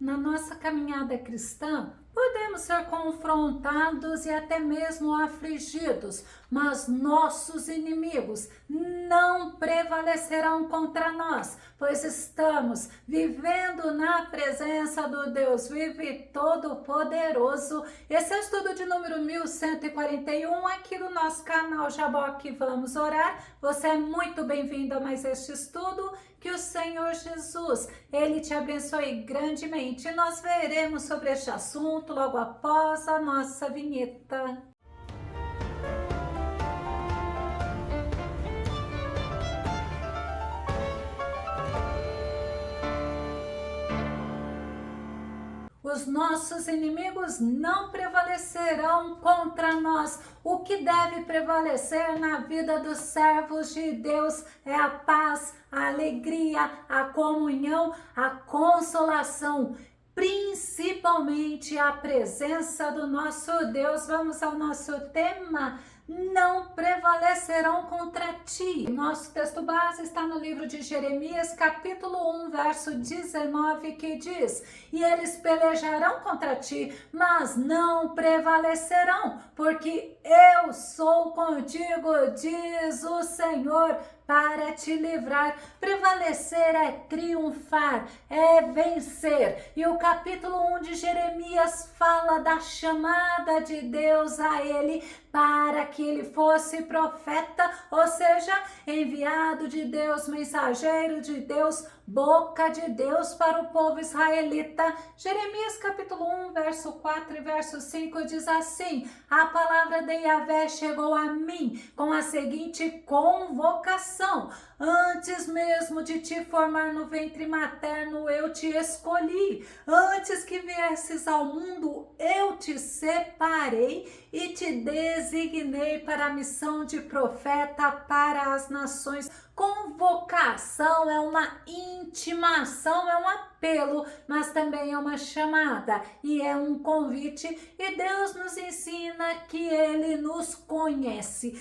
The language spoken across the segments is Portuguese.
Na nossa caminhada cristã, podemos ser confrontados e até mesmo afligidos, mas nossos inimigos não prevalecerão contra nós, pois estamos vivendo na presença do Deus vivo e todo-poderoso. Esse é o estudo de número 1141 aqui do nosso canal Jaboque Vamos Orar. Você é muito bem-vindo a mais este estudo. Que o Senhor Jesus, Ele te abençoe grandemente. Nós veremos sobre este assunto logo após a nossa vinheta. Os nossos inimigos não prevalecerão contra nós. O que deve prevalecer na vida dos servos de Deus é a paz, a alegria, a comunhão, a consolação, principalmente a presença do nosso Deus. Vamos ao nosso tema. Não prevalecerão contra ti. Nosso texto base está no livro de Jeremias, capítulo 1, verso 19, que diz: e eles pelejarão contra ti, mas não prevalecerão, porque eu sou contigo, diz o Senhor, para te livrar. Prevalecer é triunfar, é vencer. E o capítulo 1 de Jeremias fala da chamada de Deus a ele para que ele fosse profeta, ou seja, enviado de Deus, mensageiro de Deus, boca de Deus para o povo israelita. Jeremias capítulo 1, verso 4 e verso 5 diz assim: a palavra de Yahvé chegou a mim com a seguinte convocação: antes mesmo de te formar no ventre materno, eu te escolhi. Antes que viesses ao mundo, eu te separei e te designei para a missão de profeta para as nações. Convocação é uma intimação, é um apelo, mas também é uma chamada e é um convite. E Deus nos ensina que Ele nos conhece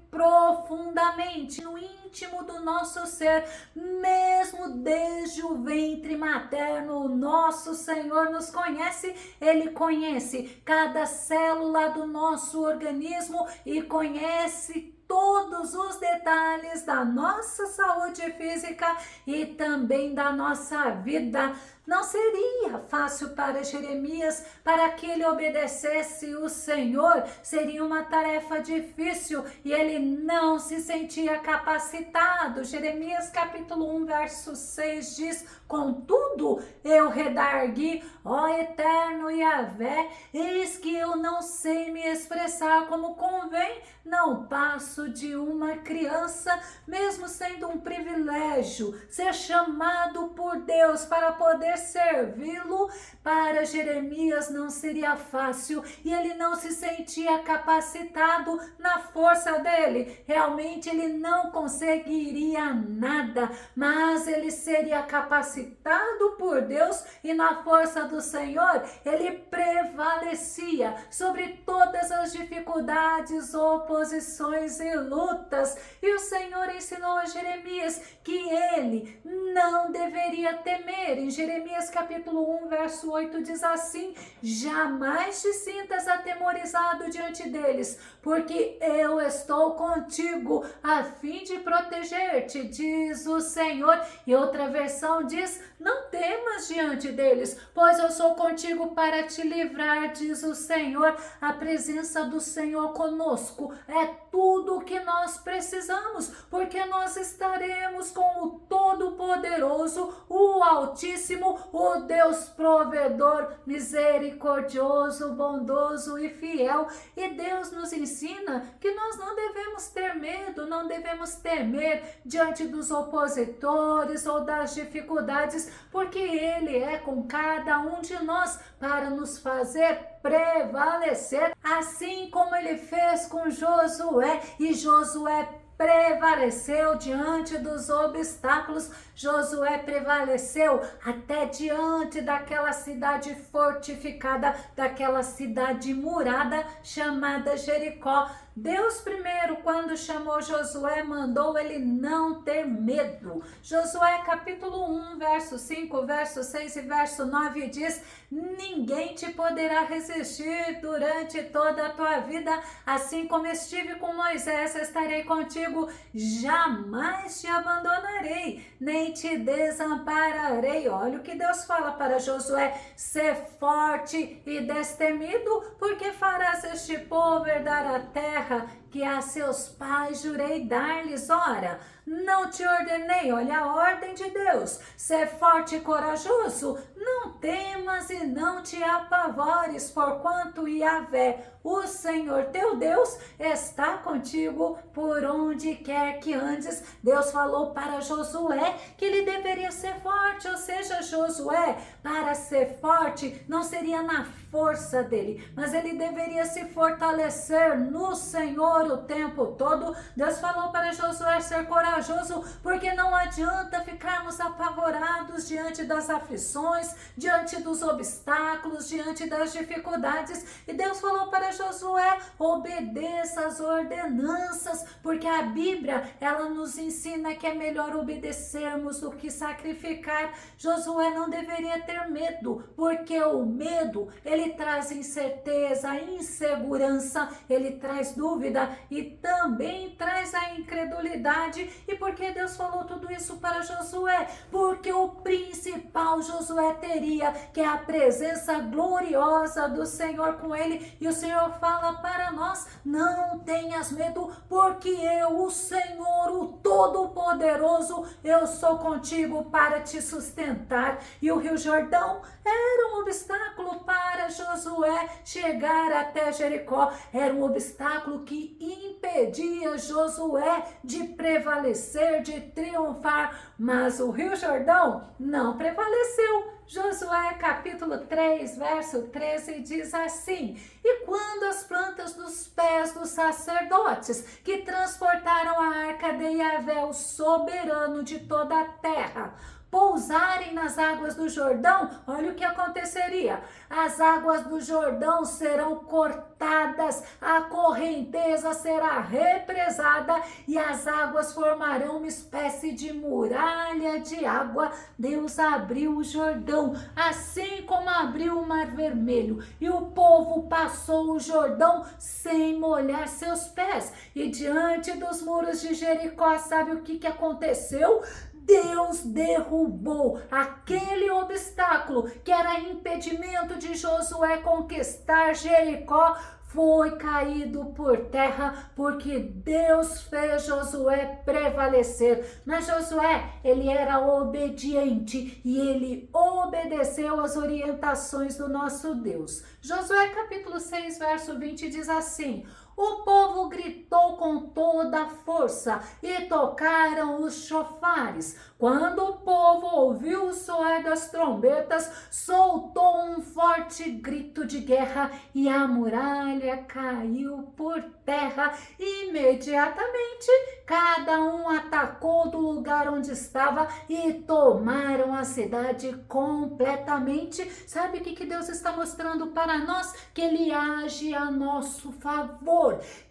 profundamente, no íntimo do nosso ser, mesmo desde o ventre materno. O nosso Senhor nos conhece, Ele conhece cada célula do nosso organismo e conhece todos os detalhes da nossa saúde física e também da nossa vida. Não seria fácil para Jeremias, para que ele obedecesse o Senhor, seria uma tarefa difícil e ele não se sentia capacitado. Jeremias capítulo 1, verso 6 diz: contudo, eu redargui, ó eterno Yahvé, eis que eu não sei me expressar como convém, não passo de uma criança, mesmo sendo um privilégio ser chamado por Deus para poder servi-lo. Para Jeremias não seria fácil e ele não se sentia capacitado na força dele. Realmente ele não conseguiria nada, mas ele seria capacitado por Deus e na força do Senhor ele prevalecia sobre todas as dificuldades, oposições e lutas. E o Senhor ensinou a Jeremias que ele não deveria temer. Em Jeremias capítulo 1, verso 8 diz assim: jamais te sintas atemorizado diante deles, porque eu estou contigo a fim de proteger-te, diz o Senhor. E outra versão diz: não temas diante deles, pois eu sou contigo para te livrar, diz o Senhor. A presença do Senhor conosco é tudo o que nós precisamos, porque nós estaremos com o Todo-Poderoso, o Altíssimo, o Deus provedor, misericordioso, bondoso e fiel. E Deus nos ensina que nós não devemos ter medo, não devemos temer diante dos opositores ou das dificuldades, porque Ele é com cada um de nós para nos fazer prevalecer, assim como Ele fez com Josué. E Josué prevaleceu diante dos obstáculos. Josué prevaleceu até diante daquela cidade fortificada, daquela cidade murada chamada Jericó. Deus primeiro, quando chamou Josué, mandou ele não ter medo. Josué capítulo 1, verso 5, verso 6 e verso 9 diz: ninguém te poderá resistir durante toda a tua vida, assim como estive com Moisés, estarei contigo, jamais te abandonarei, nem te desampararei. Olha o que Deus fala para Josué: ser forte e destemido, porque farás este povo herdar a terra que a seus pais jurei dar-lhes. Ora, não te ordenei, olha a ordem de Deus, ser forte e corajoso, não temas e não te apavores, porquanto Yahvé, o Senhor teu Deus, está contigo por onde quer que andes. Deus falou para Josué que ele deveria ser forte, ou seja, Josué, para ser forte, não seria na força dele, mas ele deveria se fortalecer no Senhor o tempo todo. Deus falou para Josué ser corajoso, porque não adianta ficarmos apavorados diante das aflições, diante dos obstáculos, diante das dificuldades. E Deus falou para Josué: obedeça as ordenanças, porque a Bíblia, ela nos ensina que é melhor obedecermos do que sacrificar. Josué não deveria ter medo, porque o medo, ele traz incerteza, insegurança, ele traz dúvida e também traz a incredulidade. E por que Deus falou tudo isso para Josué? Porque o principal Josué teria, que é a presença gloriosa do Senhor com ele. E o Senhor fala para nós: não tenhas medo, porque eu, o Senhor, o Todo-Poderoso, eu sou contigo para te sustentar. E o Rio Jordão era um obstáculo para Josué chegar até Jericó, era um obstáculo que impedia Josué de prevalecer, de triunfar, mas o Rio Jordão não prevaleceu. Josué capítulo 3, verso 13 diz assim: e quando as plantas dos pés dos sacerdotes que transportaram a arca de Yahvé, o soberano de toda a terra, pousarem nas águas do Jordão, olha o que aconteceria: as águas do Jordão serão cortadas, a correnteza será represada e as águas formarão uma espécie de muralha de água. Deus abriu o Jordão, assim como abriu o Mar Vermelho, e o povo passou o Jordão sem molhar seus pés. E diante dos muros de Jericó, sabe o que aconteceu? Deus derrubou aquele obstáculo que era impedimento de Josué conquistar Jericó. Foi caído por terra, porque Deus fez Josué prevalecer. Mas Josué, ele era obediente e ele obedeceu às orientações do nosso Deus. Josué capítulo 6, verso 20 diz assim: o povo gritou com toda a força e tocaram os chofares. Quando o povo ouviu o soar das trombetas, soltou um forte grito de guerra e a muralha caiu por terra. Imediatamente, cada um atacou do lugar onde estava e tomaram a cidade completamente. Sabe o que Deus está mostrando para nós? Que Ele age a nosso favor.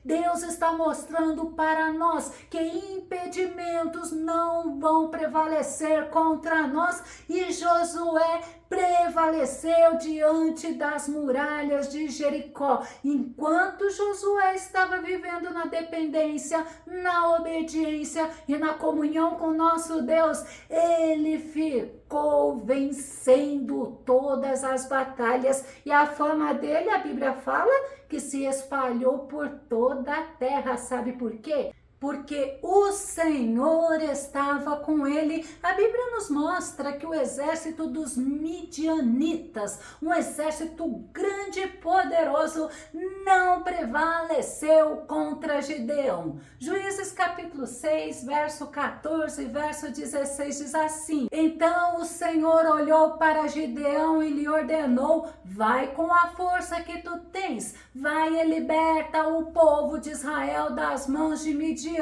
Deus está mostrando para nós que impedimentos não vão prevalecer contra nós, e Josué prevaleceu diante das muralhas de Jericó. Enquanto Josué estava vivendo na dependência, na obediência e na comunhão com nosso Deus, ele ficou vencendo todas as batalhas, e a fama dele, a Bíblia fala, que se espalhou por toda a terra. Sabe por quê? Porque o Senhor estava com ele. A Bíblia nos mostra que o exército dos midianitas, um exército grande e poderoso, não prevaleceu contra Gideão. Juízes capítulo 6, verso 14 e verso 16 diz assim: então o Senhor olhou para Gideão e lhe ordenou: vai com a força que tu tens, vai e liberta o povo de Israel das mãos de Midian.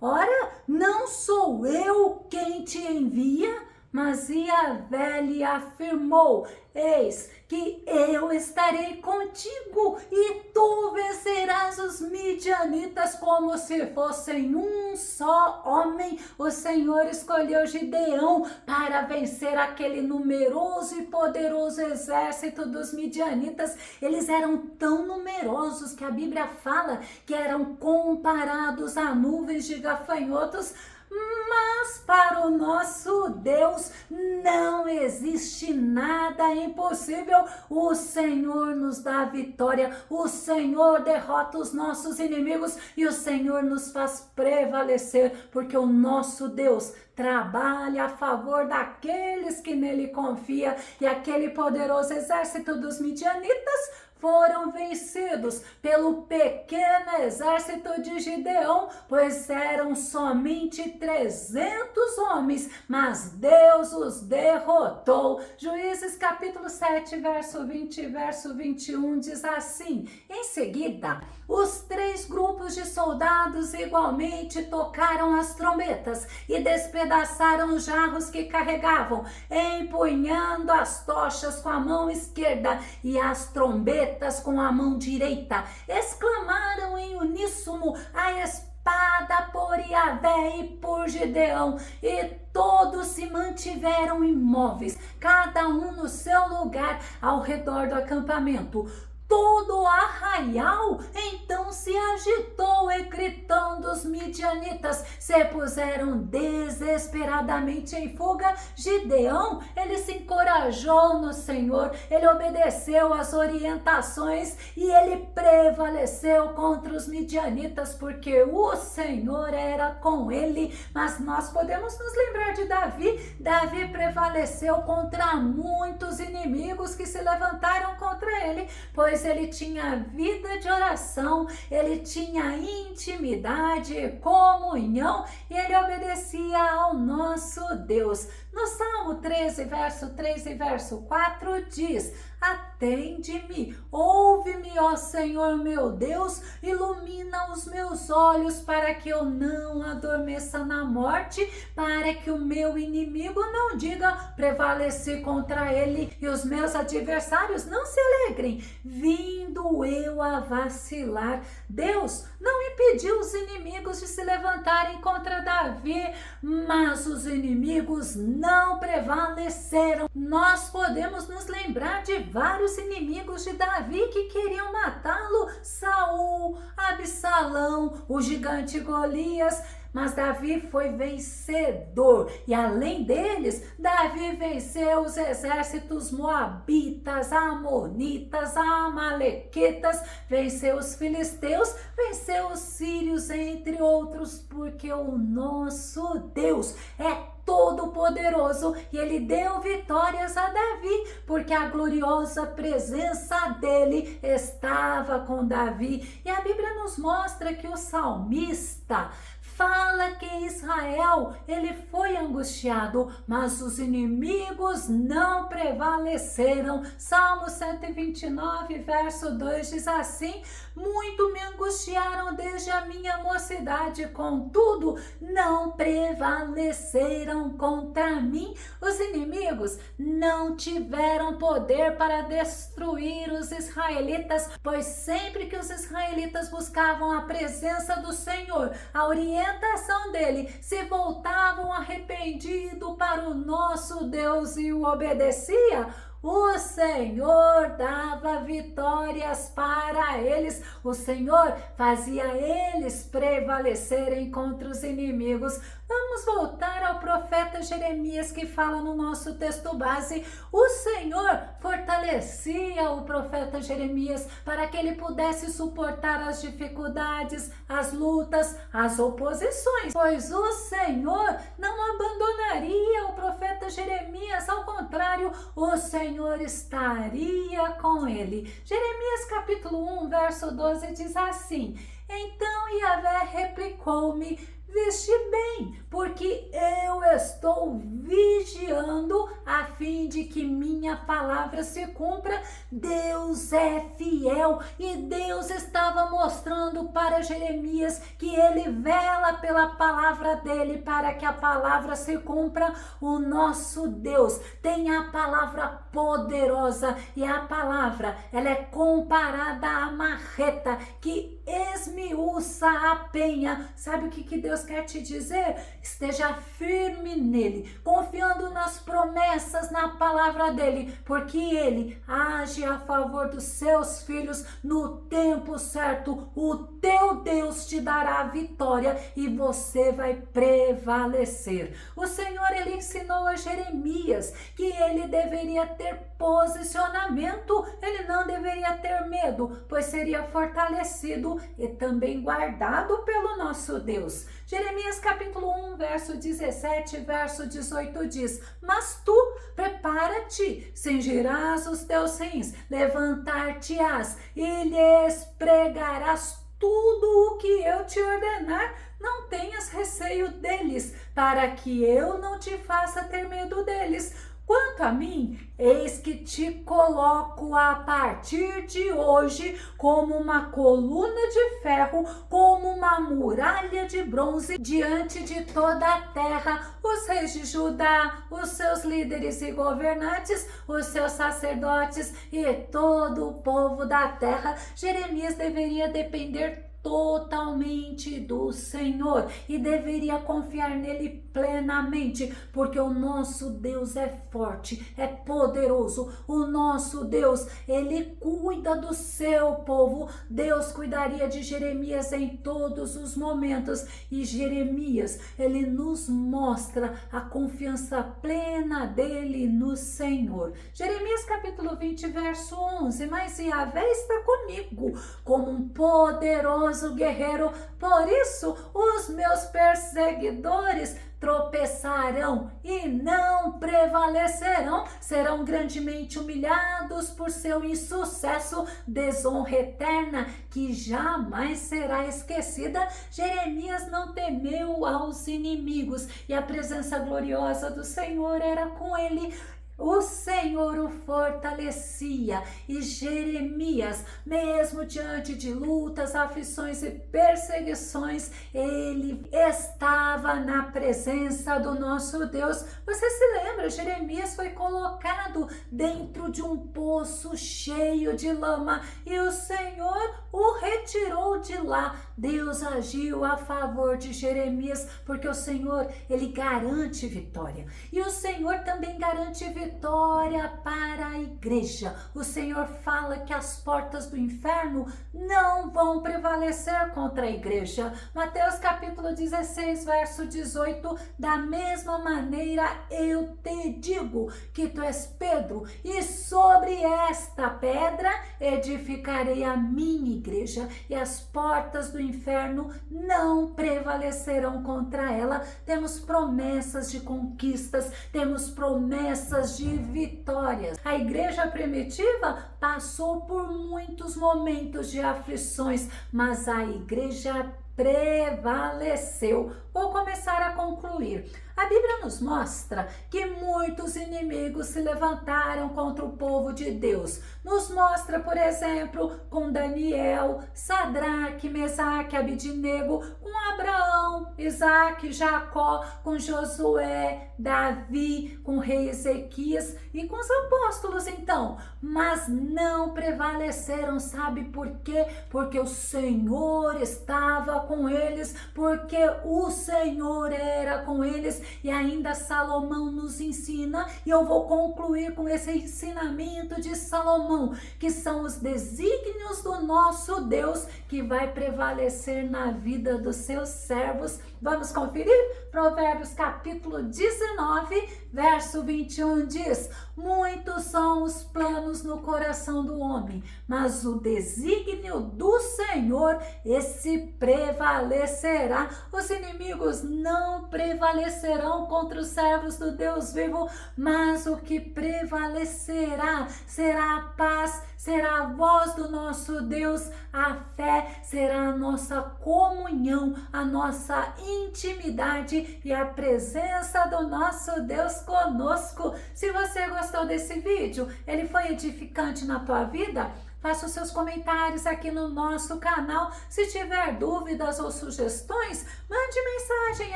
Ora, não sou eu quem te envia? Mas Yahvé lhe afirmou: eis que eu estarei contigo, e tu vencerás os midianitas como se fossem um só homem. O Senhor escolheu Gideão para vencer aquele numeroso e poderoso exército dos midianitas. Eles eram tão numerosos que a Bíblia fala que eram comparados a nuvens de gafanhotos. Mas para o nosso Deus não existe nada impossível. O Senhor nos dá a vitória, o Senhor derrota os nossos inimigos e o Senhor nos faz prevalecer, porque o nosso Deus trabalha a favor daqueles que nele confiam. E aquele poderoso exército dos midianitas foram vencidos pelo pequeno exército de Gideão, pois eram somente 300 homens, mas Deus os derrotou. Juízes capítulo 7, verso 20 e verso 21 diz assim: em seguida, os 3 grupos de soldados igualmente tocaram as trombetas e despedaçaram os jarros que carregavam, empunhando as tochas com a mão esquerda e as trombetas com a mão direita. Exclamaram em uníssono: a espada por Yahvé e por Gideão. E todos se mantiveram imóveis, cada um no seu lugar ao redor do acampamento. Todo o arraial então se agitou e gritando, os midianitas se puseram desesperadamente em fuga. Gideão, ele se encorajou no Senhor, ele obedeceu às orientações e ele prevaleceu contra os midianitas, porque o Senhor era com ele. Mas nós podemos nos lembrar de Davi. Davi prevaleceu contra muitos inimigos que se levantaram contra ele, pois ele tinha vida de oração, ele tinha intimidade e comunhão, e ele obedecia ao nosso Deus. No Salmo 13, verso 3 e verso 4 diz: atende-me, ouve-me, ó Senhor meu Deus, ilumina os meus olhos para que eu não adormeça na morte, para que o meu inimigo não diga: prevaleci contra ele, e os meus adversários não se alegrem, vindo eu a vacilar. Deus não impediu os inimigos de se levantarem contra Davi, mas os inimigos não prevaleceram. Nós podemos nos lembrar de vários inimigos de Davi que queriam matá-lo: Saul, Absalão, o gigante Golias. Mas Davi foi vencedor, e além deles, Davi venceu os exércitos moabitas, amonitas, amalequitas, venceu os filisteus, venceu os sírios, entre outros, porque o nosso Deus é todo-poderoso e ele deu vitórias a Davi, porque a gloriosa presença dele estava com Davi. E a Bíblia nos mostra que o salmista fala que Israel, ele foi angustiado, mas os inimigos não prevaleceram. Salmo 129, verso 2 diz assim: muito me angustiaram desde a minha mocidade, contudo não prevaleceram contra mim. Os inimigos não tiveram poder para destruir os israelitas, pois sempre que os israelitas buscavam a presença do Senhor, a orientação dele, se voltavam arrependidos para o nosso Deus e o obedecia, o Senhor dava vitórias para eles. O Senhor fazia eles prevalecerem contra os inimigos. Vamos voltar ao profeta Jeremias, que fala no nosso texto base. O Senhor fortalecia o profeta Jeremias para que ele pudesse suportar as dificuldades, as lutas, as oposições, pois o Senhor não abandonaria o profeta Jeremias, ao contrário, o Senhor estaria com ele. Jeremias capítulo 1, verso 12 diz assim: então Yahvé replicou-me: viste bem, porque eu estou vigiando a fim de que minha palavra se cumpra. Deus é fiel e Deus estava mostrando para Jeremias que ele vela pela palavra dele para que a palavra se cumpra. O nosso Deus tem a palavra poderosa e a palavra, ela é comparada à marreta que esmiuça a penha. Sabe o que Deus quer te dizer? Esteja firme nele, confiando nas promessas, na palavra dele, porque ele age a favor dos seus filhos no tempo certo. O teu Deus te dará a vitória e você vai prevalecer. O Senhor, ele ensinou a Jeremias que ele deveria ter posicionamento, ele não deveria ter medo, pois seria fortalecido e também guardado pelo nosso Deus. Jeremias capítulo 1, verso 17, verso 18 diz: mas tu prepara-te, cingirás os teus rins, levantar-te-ás e lhes pregarás tudo o que eu te ordenar. Não tenhas receio deles, para que eu não te faça ter medo deles. Quanto a mim, eis que te coloco a partir de hoje como uma coluna de ferro, como uma muralha de bronze diante de toda a terra. Os reis de Judá, os seus líderes e governantes, os seus sacerdotes e todo o povo da terra. Jeremias deveria depender totalmente do Senhor e deveria confiar nele plenamente, porque o nosso Deus é forte, é poderoso. O nosso Deus, ele cuida do seu povo. Deus cuidaria de Jeremias em todos os momentos, e Jeremias, ele nos mostra a confiança plena dele no Senhor. Jeremias capítulo 20, verso 11: mas Yahvé está comigo como um poderoso guerreiro, por isso os meus perseguidores tropeçarão e não prevalecerão, serão grandemente humilhados por seu insucesso, desonra eterna que jamais será esquecida. Jeremias não temeu aos inimigos e a presença gloriosa do Senhor era com ele. O Senhor o fortalecia e Jeremias, mesmo diante de lutas, aflições e perseguições, ele estava na presença do nosso Deus. Você se lembra? Jeremias foi colocado dentro de um poço cheio de lama e o Senhor o retirou de lá. Deus agiu a favor de Jeremias, porque o Senhor, ele garante vitória. E o Senhor também garante vitória para a igreja. O Senhor fala que as portas do inferno não vão prevalecer contra a igreja. Mateus capítulo 16, verso 18: da mesma maneira eu te digo que tu és Pedro, e sobre esta pedra edificarei a minha igreja, e as portas do inferno não prevalecerão contra ela. Temos promessas de conquistas, temos promessas de vitórias. A igreja primitiva passou por muitos momentos de aflições, mas a igreja prevaleceu. Vou começar a concluir. A Bíblia nos mostra que muitos inimigos se levantaram contra o povo de Deus. Nos mostra, por exemplo, com Daniel, Sadraque, Mesaque, Abidnego, com Abraão, Isaque, Jacó, com Josué, Davi, com o rei Ezequias e com os apóstolos, então. Mas não prevaleceram, sabe por quê? Porque o Senhor estava com eles, porque o Senhor era com eles. E ainda Salomão nos ensina, e eu vou concluir com esse ensinamento de Salomão, que são os desígnios do nosso Deus que vai prevalecer na vida dos seus servos. Vamos conferir? Provérbios capítulo 19, verso 21 diz: muitos são os planos no coração do homem, mas o desígnio do Senhor, esse prevalecerá. Os inimigos não prevalecerão contra os servos do Deus vivo, mas o que prevalecerá será a paz, será a voz do nosso Deus, a fé, será a nossa comunhão, a nossa intimidade e a presença do nosso Deus conosco. Se você gostou desse vídeo, ele foi edificante na tua vida? Faça os seus comentários aqui no nosso canal. Se tiver dúvidas ou sugestões, mande mensagem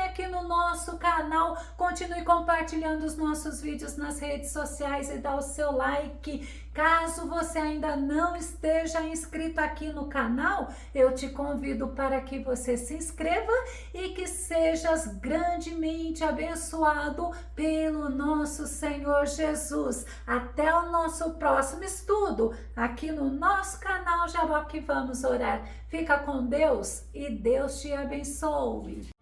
aqui no nosso canal. Continue compartilhando os nossos vídeos nas redes sociais e dá o seu like. Caso você ainda não esteja inscrito aqui no canal, eu te convido para que você se inscreva e que sejas grandemente abençoado pelo nosso Senhor Jesus. Até o nosso próximo estudo aqui no nosso canal Jaboque Vamos Orar. Fica com Deus e Deus te abençoe.